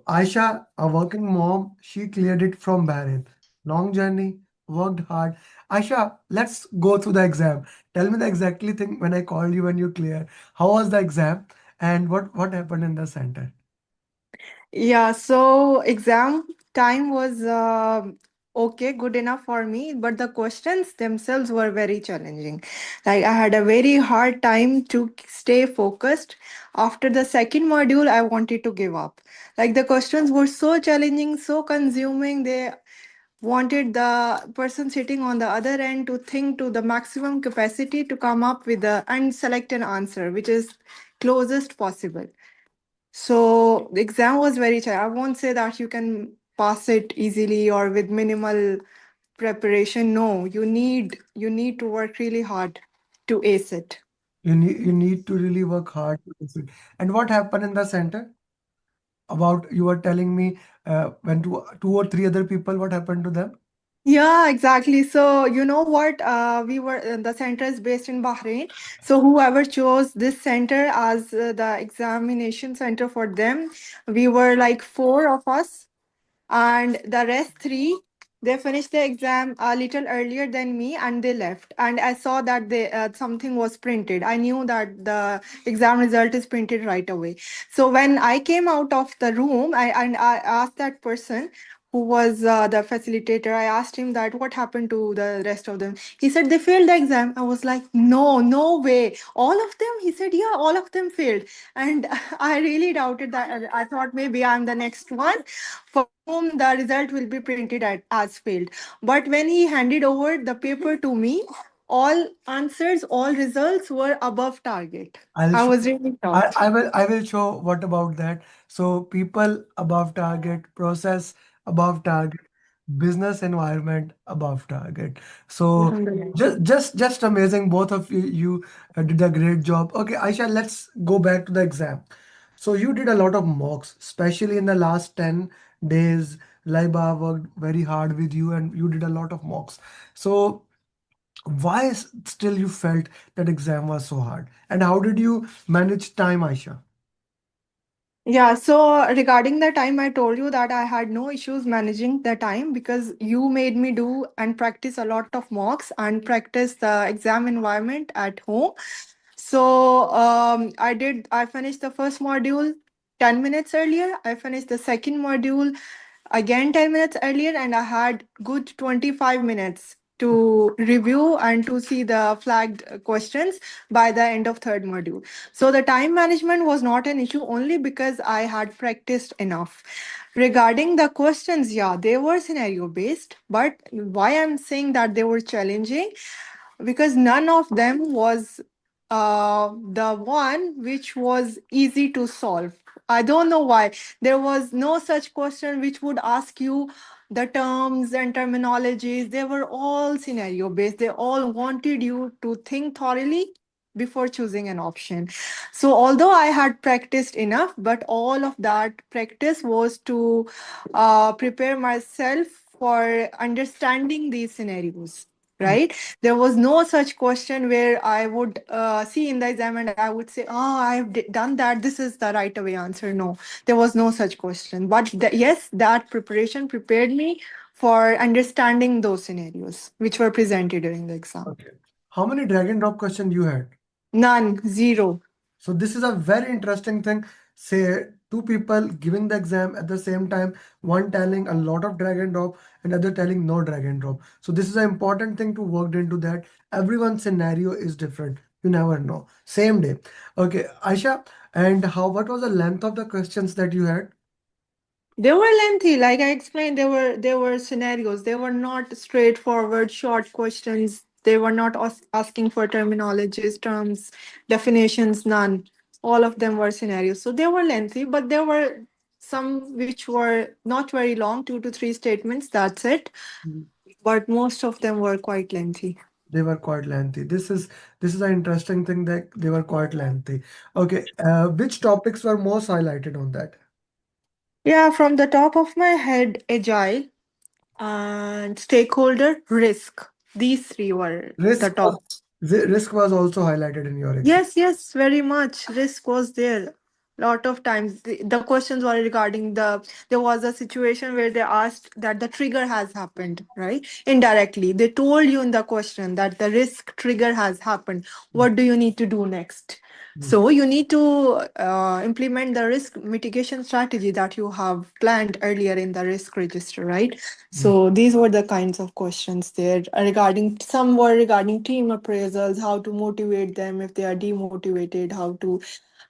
Aisha, a working mom, she cleared it from Bahrain. Long journey, worked hard. Aisha, let's go through the exam. Tell me the exactly thing when I called you when you clear. How was the exam and what happened in the center? Yeah, so exam time was okay, good enough for me, but the questions themselves were very challenging. Like I had a very hard time to stay focused. After the second module, I wanted to give up. Like the questions were so challenging, so consuming. They wanted the person sitting on the other end to think to the maximum capacity to come up with the and select an answer which is closest possible. So the exam was very challenging. I won't say that you can pass it easily or with minimal preparation. No, you need to work really hard to ace it. You need to really work hard to do it. And what happened in the center? About you were telling me when two or three other people, what happened to them? Yeah, exactly. So you know what? We were the center is based in Bahrain. So whoever chose this center as the examination center for them, we were like four of us, and the rest three, they finished the exam a little earlier than me and they left, and I saw that they something was printed. I knew that the exam result is printed right away. So when I came out of the room, I asked that person who was the facilitator. I asked him that what happened to the rest of them. He said they failed the exam. I was like, no way, all of them? He said yeah, all of them failed. And I really doubted that. I thought maybe I'm the next one for whom the result will be printed as failed. But when he handed over the paper to me, all answers, all results were above target. I'll I show. was really I, shocked. I will I will show what about that. So people above target, process above target, business environment above target. So Alhamdulillah. just amazing. Both of you did a great job. Okay, Aisha, let's go back to the exam. So you did a lot of mocks, especially in the last 10 days. Laiba worked very hard with you and you did a lot of mocks. So why still you felt that exam was so hard? And how did you manage time, Aisha? Yeah, so regarding the time, I told you that I had no issues managing the time because you made me do and practice a lot of mocks and practice the exam environment at home. So I finished the first module 10 minutes earlier. I finished the second module again 10 minutes earlier, and I had good 25 minutes to review and to see the flagged questions by the end of third module. So the time management was not an issue only because I had practiced enough. Regarding the questions, yeah, they were scenario based, but why I'm saying that they were challenging, because none of them was the one which was easy to solve. I don't know why. There was no such question which would ask you the terms and terminologies. They were all scenario based. They all wanted you to think thoroughly before choosing an option. So, although I had practiced enough, but all of that practice was to prepare myself for understanding these scenarios, right? There was no such question where I would see in the exam and I would say, oh, done that, this is the right away answer. No, there was no such question, but yes, that preparation prepared me for understanding those scenarios which were presented during the exam. Okay. How many drag and drop questions you had? None, zero. So this is a very interesting thing. Say two people giving the exam at the same time, one telling a lot of drag and drop and other telling no drag and drop. So this is an important thing to work into that. Everyone's scenario is different. You never know. Same day. Okay, Aisha, and what was the length of the questions that you had? They were lengthy, like I explained. There were scenarios. They were not straightforward, short questions. They were not asking for terminologies, terms, definitions. None. All of them were scenarios. So they were lengthy, but there were some which were not very long, 2 to 3 statements. That's it. But most of them were quite lengthy. They were quite lengthy. This is an interesting thing that they were quite lengthy. Okay, which topics were most highlighted on that? Yeah, from the top of my head, agile and stakeholder risk. These three were the Risk was top. risk was also highlighted in your exam. Yes, yes, very much. Risk was there. lot of times the questions were regarding there was a situation where they asked that the trigger has happened, right? Indirectly they told you in the question that the risk trigger has happened, what do you need to do next? Mm, So you need to implement the risk mitigation strategy that you have planned earlier in the risk register, right? mm. So these were the kinds of questions there regarding, some were regarding team appraisals, how to motivate them if they are demotivated, how to,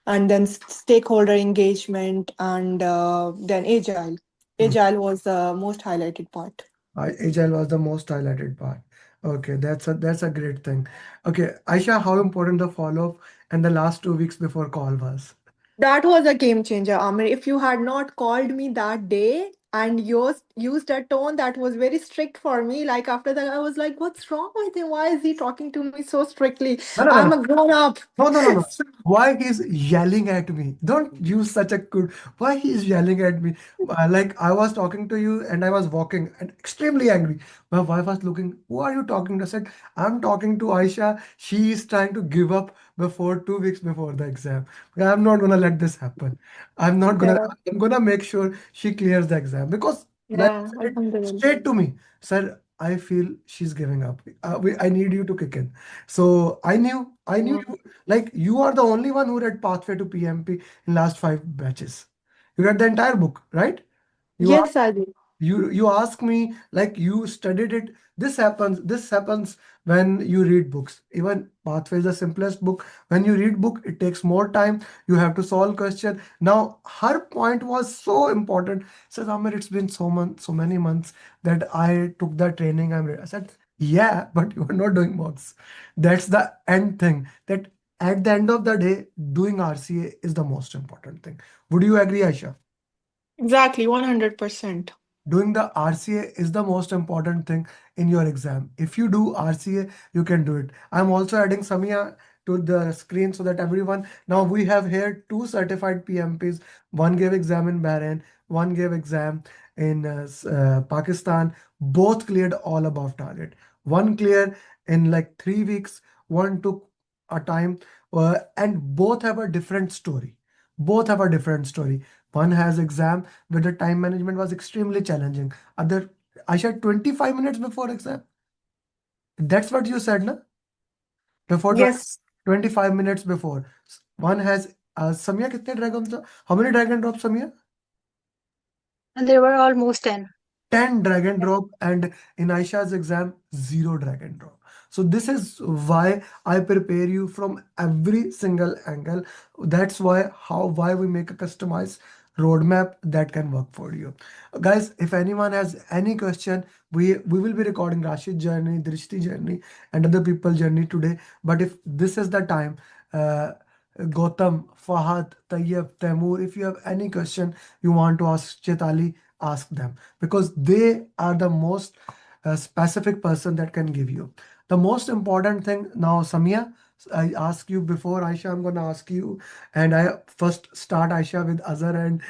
and then stakeholder engagement, and then agile. Mm. Agile was the most highlighted part. Agile was the most highlighted part. Okay, that's a great thing. Okay, Aisha, how important the follow-up and the last 2 weeks before call was? That was a game changer, Amir. If you had not called me that day and used a tone that was very strict for me, like after that, I was like, what's wrong with him? Why is he talking to me so strictly? No, no, no, I'm no. a grown up. No, no, no, no. Why he's yelling at me? Don't use such a good. Why he's yelling at me? Like I was talking to you and I was walking and extremely angry. My wife was looking. Who are you talking to? I said, I'm talking to Aisha. She is trying to give up before 2 weeks before the exam. I'm not gonna let this happen. I'm not gonna. Yeah, I'm gonna make sure she clears the exam because, like yeah, I said, alhamdulillah. straight to me, sir. I feel she's giving up. I need you to kick in. So I knew Yeah. you, like you are the only one who read Pathway to PMP in last 5 batches. You read the entire book, right? You Yes, I did. you ask me like you studied it. This happens when you read books. Even Pathway is the simplest book. When you read book, it takes more time. You have to solve question. Now her point was so important. Says Amir, it's been so many months that I took the training. I said, yeah, but you are not doing mocks. That's the end thing. That at the end of the day, doing RCA is the most important thing. Would you agree, Aisha? Exactly, 100%. Doing the RCA is the most important thing in your exam. If you do RCA, you can do it. I'm also adding Samia to the screen so that everyone, now we have here two certified PMPs. One gave exam in Bahrain, one gave exam in Pakistan. Both cleared all above target. One cleared in like 3 weeks, one took a time, and both have a different story. Both have a different story. One has exam where the time management was extremely challenging. Other, I said 25 minutes before exam. That's what you said, na? Before Yes. 25 minutes before. One has, Samya, kitne dragon, how many dragon drops, Samya? And there were almost 10. 10 drag and drop, and in Aisha's exam 0 drag and drop. So this is why I prepare you from every single angle. That's why we make a customized roadmap that can work for you. Guys, if anyone has any question, we will be recording Rashid journey, Drishti journey, and other people journey today. But if this is the time, uh, Gautam, Fahad, Tayyab, Taimur, if you have any question you want to ask Chetali, ask them because they are the most specific person that can give you the most important thing. Now, Samia, I ask you before Aisha, I'm gonna ask you, and I first start Aisha with Azhar and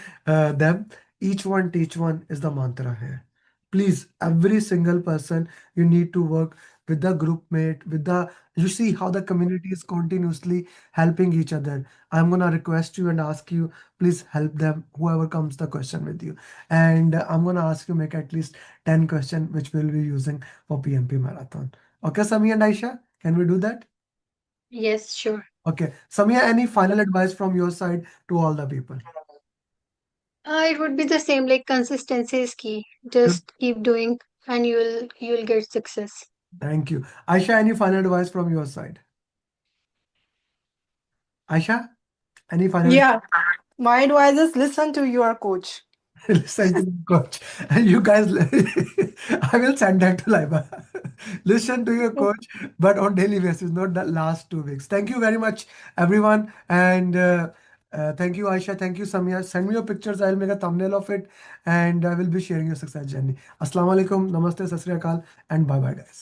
them. Each one teach one is the mantra here. Please, every single person, you need to work with the group mate, with the, you see how the community is continuously helping each other. I'm gonna request you and ask you, please help them, whoever comes the question with you. And I'm gonna ask you make at least 10 questions which we'll be using for PMP marathon. Okay, Sami and Aisha, can we do that? Yes, sure. Okay, Samia, any final advice from your side to all the people? It would be the same, like consistency is key. Just keep doing and you'll get success. Thank you. Aisha, any final advice from your side? Aisha, any final Yeah. My advice is listen to your coach. listen to the coach. And you guys, I will send that to Laiba. Listen to your coach, but on daily basis, not the last 2 weeks. Thank you very much, everyone. And thank you, Aisha. Thank you, Samia. Send me your pictures. I'll make a thumbnail of it and I will be sharing your success journey. Assalamu alaikum, namaste, sat sri akal, and bye bye, guys.